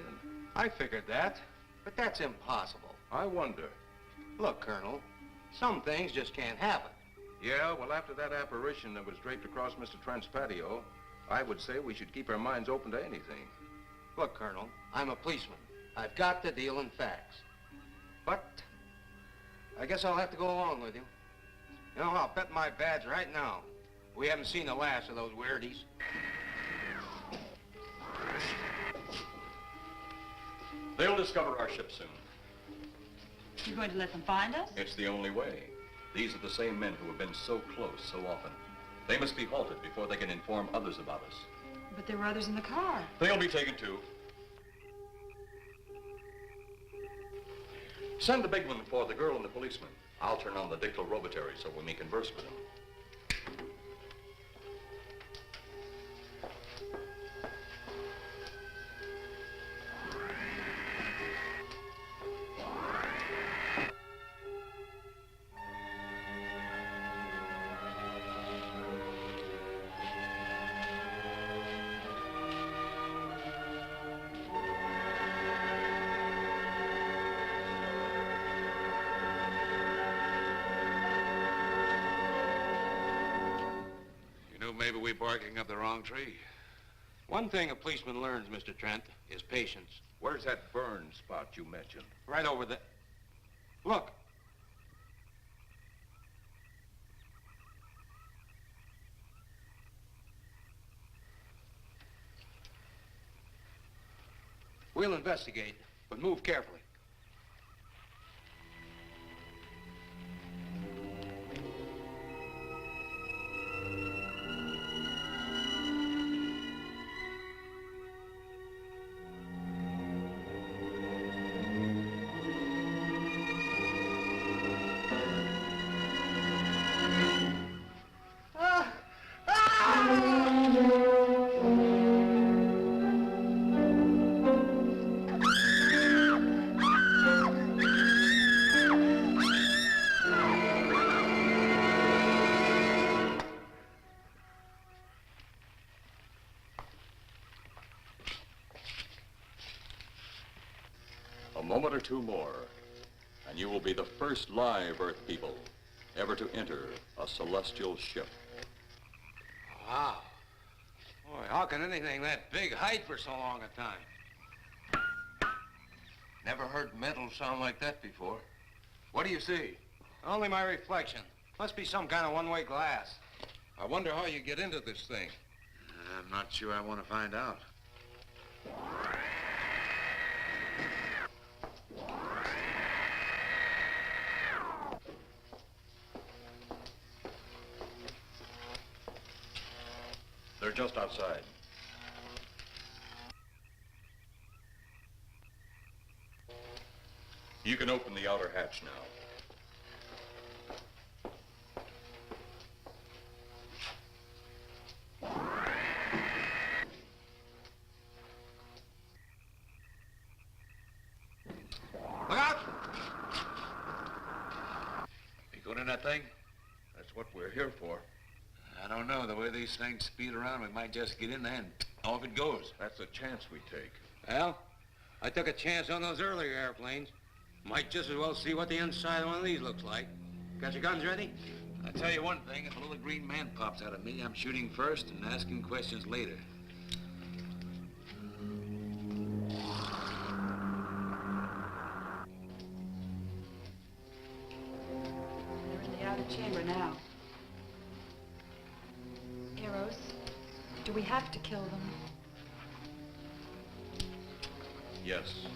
I figured that, but that's impossible. I wonder. Look, Colonel, some things just can't happen. Yeah, well, after that apparition that was draped across Mr. Trent's patio, I would say we should keep our minds open to anything. Look, Colonel, I'm a policeman. I've got to deal in facts. But I guess I'll have to go along with you. You know, I'll bet my badge right now we haven't seen the last of those weirdies. They'll discover our ship soon. You're going to let them find us? It's the only way. These are the same men who have been so close so often. They must be halted before they can inform others about us. But there were others in the car. They'll be taken too. Send the big one for the girl and the policeman. I'll turn on the dictal robotary so we may converse with them. Maybe we're barking up the wrong tree. One thing a policeman learns, Mr. Trent, is patience. Where's that burn spot you mentioned? Right over there. Look. We'll investigate, but move carefully. A moment or two more, and you will be the first live Earth people ever to enter a celestial ship. Wow. Boy, how can anything that big hide for so long a time? Never heard metal sound like that before. What do you see? Only my reflection. Must be some kind of one-way glass. I wonder how you get into this thing. I'm not sure I want to find out. They're just outside. You can open the outer hatch now. Look out! You going in that thing? That's what we're here for. I don't know. The way these things speed around, we might just get in there and off it goes. That's a chance we take. Well, I took a chance on those earlier airplanes. Might just as well see what the inside of one of these looks like. Got your guns ready? I'll tell you one thing. If a little green man pops out of me, I'm shooting first and asking questions later. They're in the outer chamber now. Eros, do we have to kill them? Yes.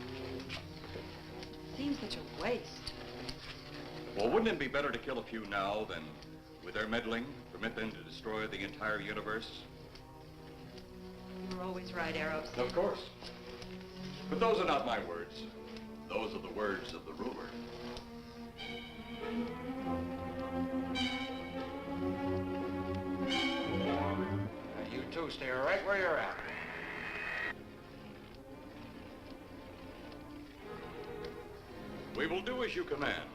Seems such a waste. Well, wouldn't it be better to kill a few now than, with their meddling, permit them to destroy the entire universe? You're always right, Eros. Of course. But those are not my words. Those are the words of the ruler. You two stay right where you're at. We will do as you command.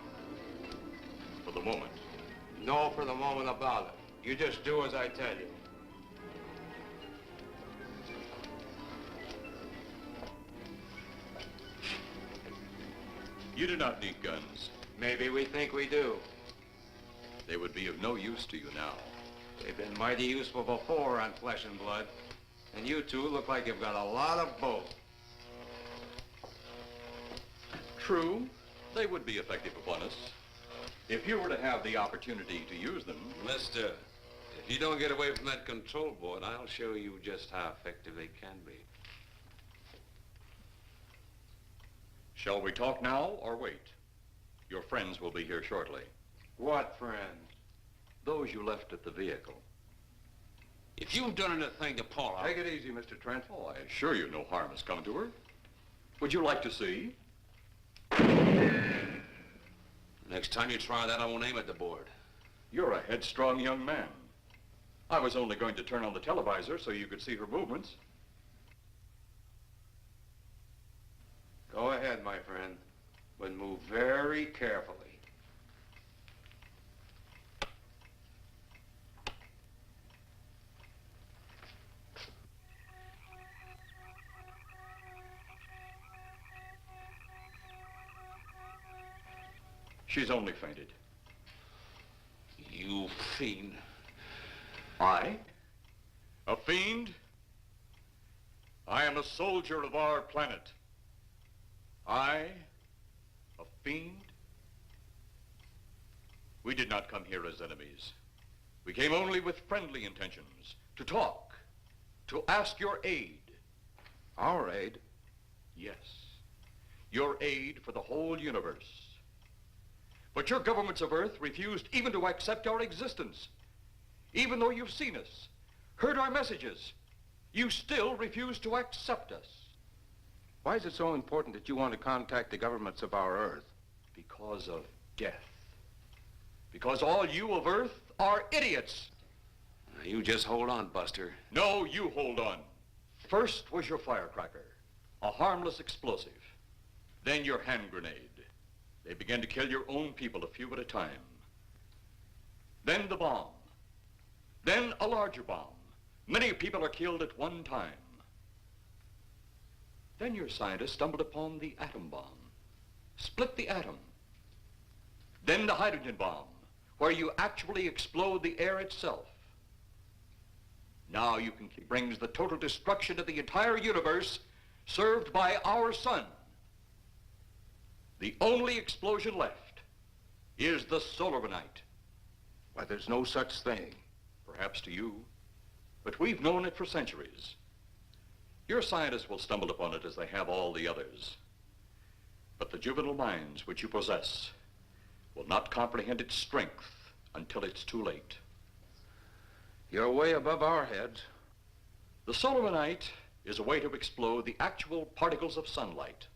For the moment. No for the moment about it. You just do as I tell you. You do not need guns. Maybe we think we do. They would be of no use to you now. They've been mighty useful before on flesh and blood. And you two look like you've got a lot of both. True. They would be effective upon us. If you were to have the opportunity to use them... Mister, if you don't get away from that control board, I'll show you just how effective they can be. Shall we talk now or wait? Your friends will be here shortly. What friends? Those you left at the vehicle. If you've done anything to Paula... Take it easy, Mr. Trent. Oh, I assure you no harm has come to her. Would you like to see? Next time you try that, I won't aim at the board. You're a headstrong young man. I was only going to turn on the televisor so you could see her movements. Go ahead, my friend, but move very carefully. She's only fainted. You fiend. I? A fiend? I am a soldier of our planet. I? A fiend? We did not come here as enemies. We came only with friendly intentions, to talk, to ask your aid. Our aid? Yes, your aid for the whole universe. But your governments of Earth refused even to accept our existence. Even though you've seen us, heard our messages, you still refuse to accept us. Why is it so important that you want to contact the governments of our Earth? Because of death. Because all you of Earth are idiots. Now, you just hold on, Buster. No, you hold on. First was your firecracker, a harmless explosive. Then your hand grenade. They began to kill your own people a few at a time. Then the bomb. Then a larger bomb. Many people are killed at one time. Then your scientists stumbled upon the atom bomb. Split the atom. Then the hydrogen bomb, where you actually explode the air itself. Now you can brings the total destruction of the entire universe served by our sun. The only explosion left is the solarmanite. Why, there's no such thing. Perhaps to you, but we've known it for centuries. Your scientists will stumble upon it as they have all the others. But the juvenile minds which you possess will not comprehend its strength until it's too late. You're way above our heads. The solarmanite is a way to explode the actual particles of sunlight.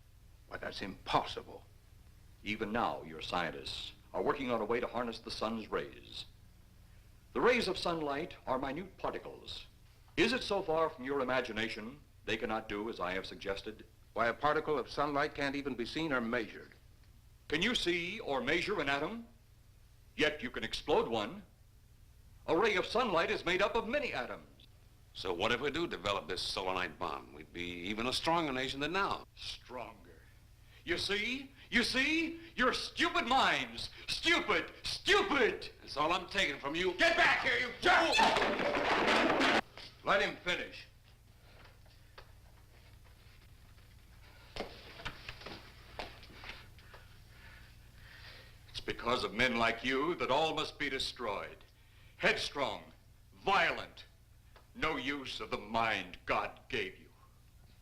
Why, that's impossible. Even now, your scientists are working on a way to harness the sun's rays. The rays of sunlight are minute particles. Is it so far from your imagination they cannot do as I have suggested? Why, a particle of sunlight can't even be seen or measured. Can you see or measure an atom? Yet you can explode one. A ray of sunlight is made up of many atoms. So what if we do develop this solanite bomb? We'd be even a stronger nation than now. Stronger. You see? You see? Your stupid minds. Stupid! Stupid! That's all I'm taking from you. Get back here, you fool! Let him finish. It's because of men like you that all must be destroyed. Headstrong, violent, no use of the mind God gave you.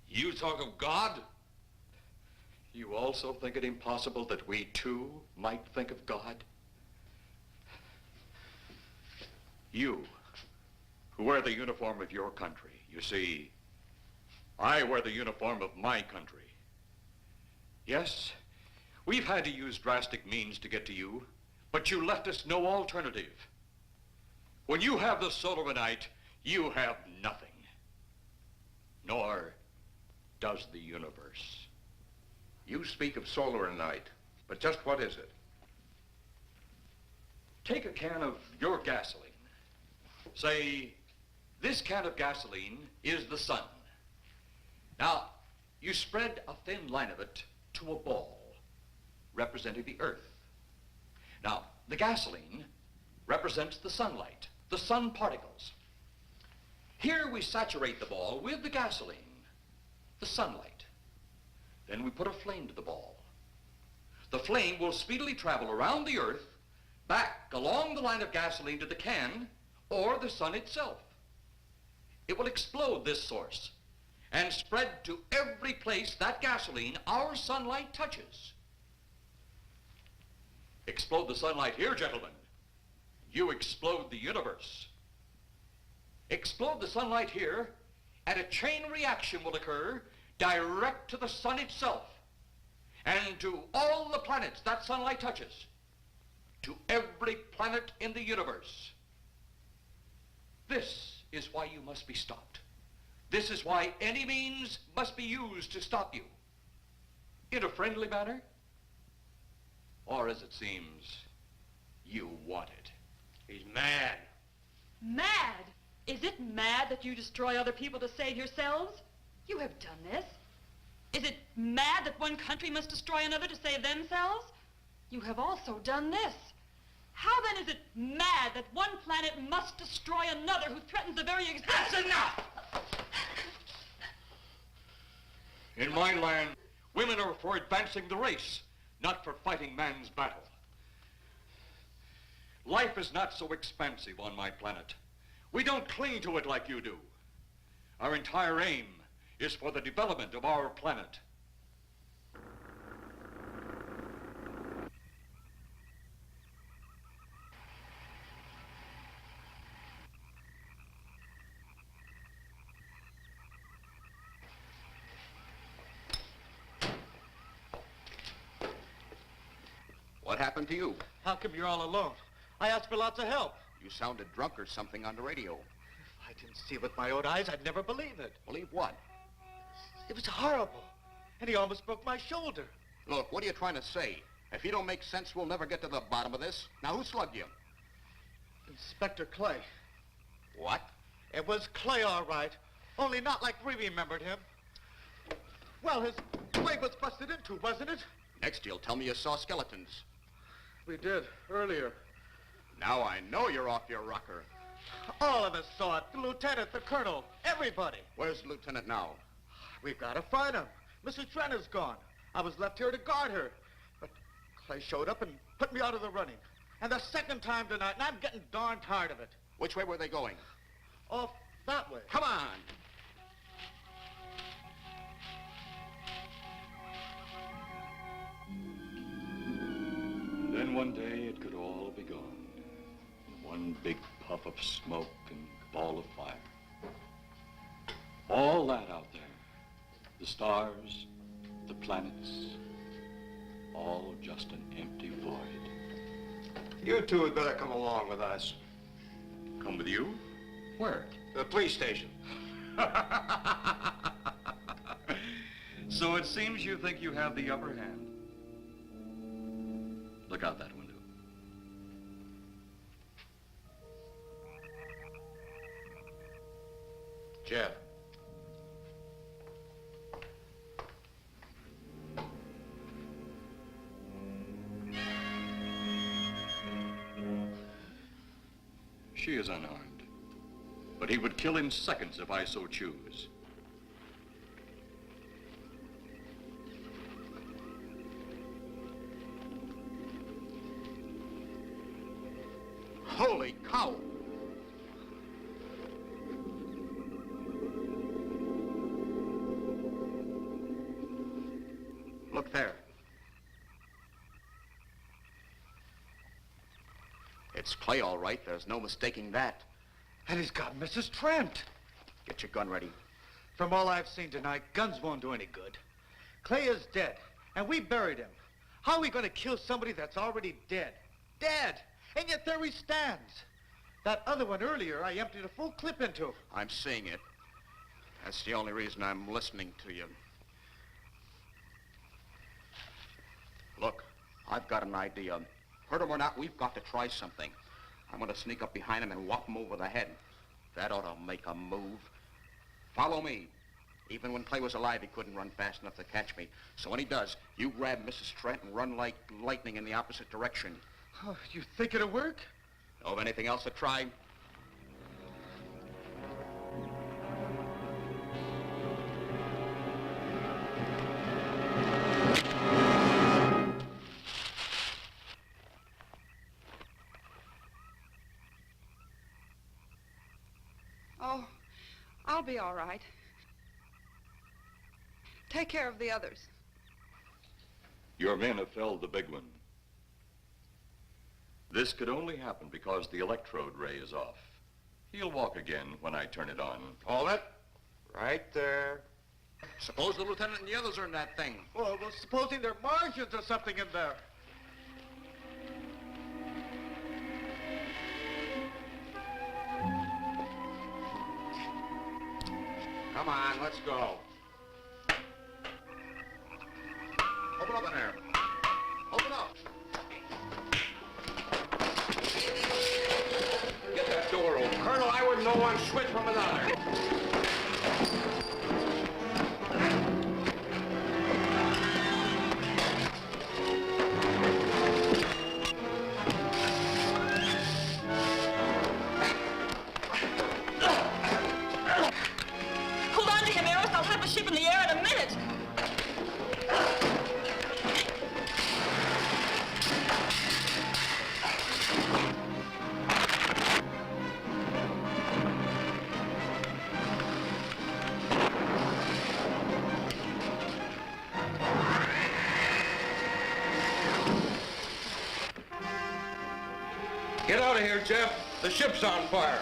You talk of God? You also think it impossible that we too might think of God? You, who wear the uniform of your country. You see, I wear the uniform of my country. Yes, we've had to use drastic means to get to you, but you left us no alternative. When you have the solanite, you have nothing. Nor does the universe. You speak of solanite, but just what is it? Take a can of your gasoline. Say, this can of gasoline is the sun. Now, you spread a thin line of it to a ball, representing the earth. Now, the gasoline represents the sunlight, the sun particles. Here we saturate the ball with the gasoline, the sunlight. Then we put a flame to the ball. The flame will speedily travel around the earth, back along the line of gasoline to the can, or the sun itself. It will explode this source and spread to every place that gasoline, our sunlight, touches. Explode the sunlight here, gentlemen. You explode the universe. Explode the sunlight here, and a chain reaction will occur direct to the sun itself and to all the planets that sunlight touches, to every planet in the universe. This is why you must be stopped. This is why any means must be used to stop you. In a friendly manner, or as it seems, you want it. He's mad. Mad? Is it mad that you destroy other people to save yourselves? You have done this. Is it mad that one country must destroy another to save themselves? You have also done this. How then is it mad that one planet must destroy another who threatens the very existence? That's enough! In my land, women are for advancing the race, not for fighting man's battle. Life is not so expansive on my planet. We don't cling to it like you do. Our entire aim is for the development of our planet. What happened to you? How come you're all alone? I asked for lots of help. You sounded drunk or something on the radio. If I didn't see it with my own eyes, I'd never believe it. Believe what? It was horrible. And he almost broke my shoulder. Look, what are you trying to say? If you don't make sense, we'll never get to the bottom of this. Now, who slugged you? Inspector Clay. What? It was Clay, all right. Only not like we remembered him. Well, his way was busted into, wasn't it? Next, you'll tell me you saw skeletons. We did, earlier. Now I know you're off your rocker. All of us saw it. The lieutenant, the colonel, everybody. Where's the lieutenant now? We've got to find him. Mrs. Trent is gone. I was left here to guard her. But Clay showed up and put me out of the running. And the second time tonight, and I'm getting darn tired of it. Which way were they going? Off that way. Come on. Then one day it could all be gone. One big puff of smoke and ball of fire. All that out there, the stars, the planets, all just an empty void. You two had better come along with us. Come with you? Where? The police station. So it seems you think you have the upper hand. Look out that window. Jeff. She is unarmed, but he would kill in seconds if I so choose. Holy cow! Look there. It's Clay, all right. There's no mistaking that. And he's got Mrs. Trent. Get your gun ready. From all I've seen tonight, guns won't do any good. Clay is dead, and we buried him. How are we going to kill somebody that's already dead? Dead! And yet there he stands. That other one earlier, I emptied a full clip into. I'm seeing it. That's the only reason I'm listening to you. Look, I've got an idea. Hurt him or not, we've got to try something. I'm going to sneak up behind him and whop him over the head. That ought to make a move. Follow me. Even when Clay was alive, he couldn't run fast enough to catch me. So when he does, you grab Mrs. Trent and run like lightning in the opposite direction. Oh, you think it'll work? Know of anything else to try? Oh, I'll be all right. Take care of the others. Your men have felled the big one. This could only happen because the electrode ray is off. He'll walk again when I turn it on. Hold it. Right there. Suppose the lieutenant and the others are in that thing. Well, supposing there are Martians or something in there. Come on, let's go. Open up in there. Open up. Get that door open. Colonel, I wouldn't know one switch from another. Hold on to him, Eros. I'll have the ship in the air in a minute. Get out of here, Jeff. The ship's on fire.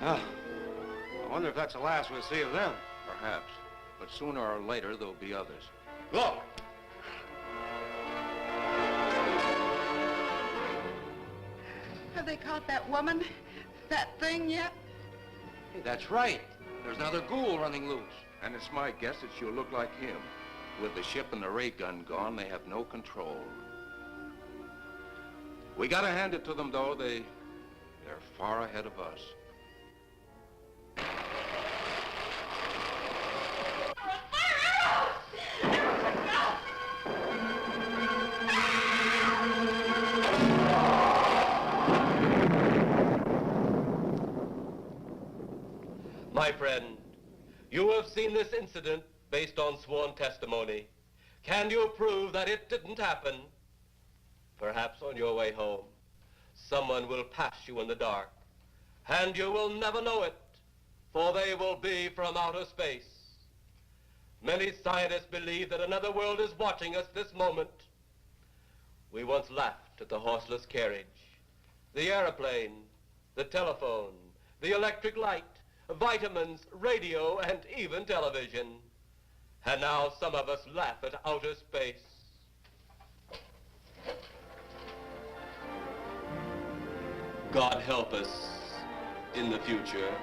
Ah, I wonder if that's the last we'll see of them. Perhaps. But sooner or later, there'll be others. Look! Have they caught that woman? That thing yet? Hey, that's right. There's another ghoul running loose. And it's my guess that she'll look like him. With the ship and the ray gun gone, they have no control. We gotta hand it to them, though. They're far ahead of us. My friend, you have seen this incident based on sworn testimony. Can you prove that it didn't happen? Perhaps on your way home, someone will pass you in the dark, and you will never know it, for they will be from outer space. Many scientists believe that another world is watching us this moment. We once laughed at the horseless carriage, the airplane, the telephone, the electric light, vitamins, radio, and even television. And now some of us laugh at outer space. God help us in the future.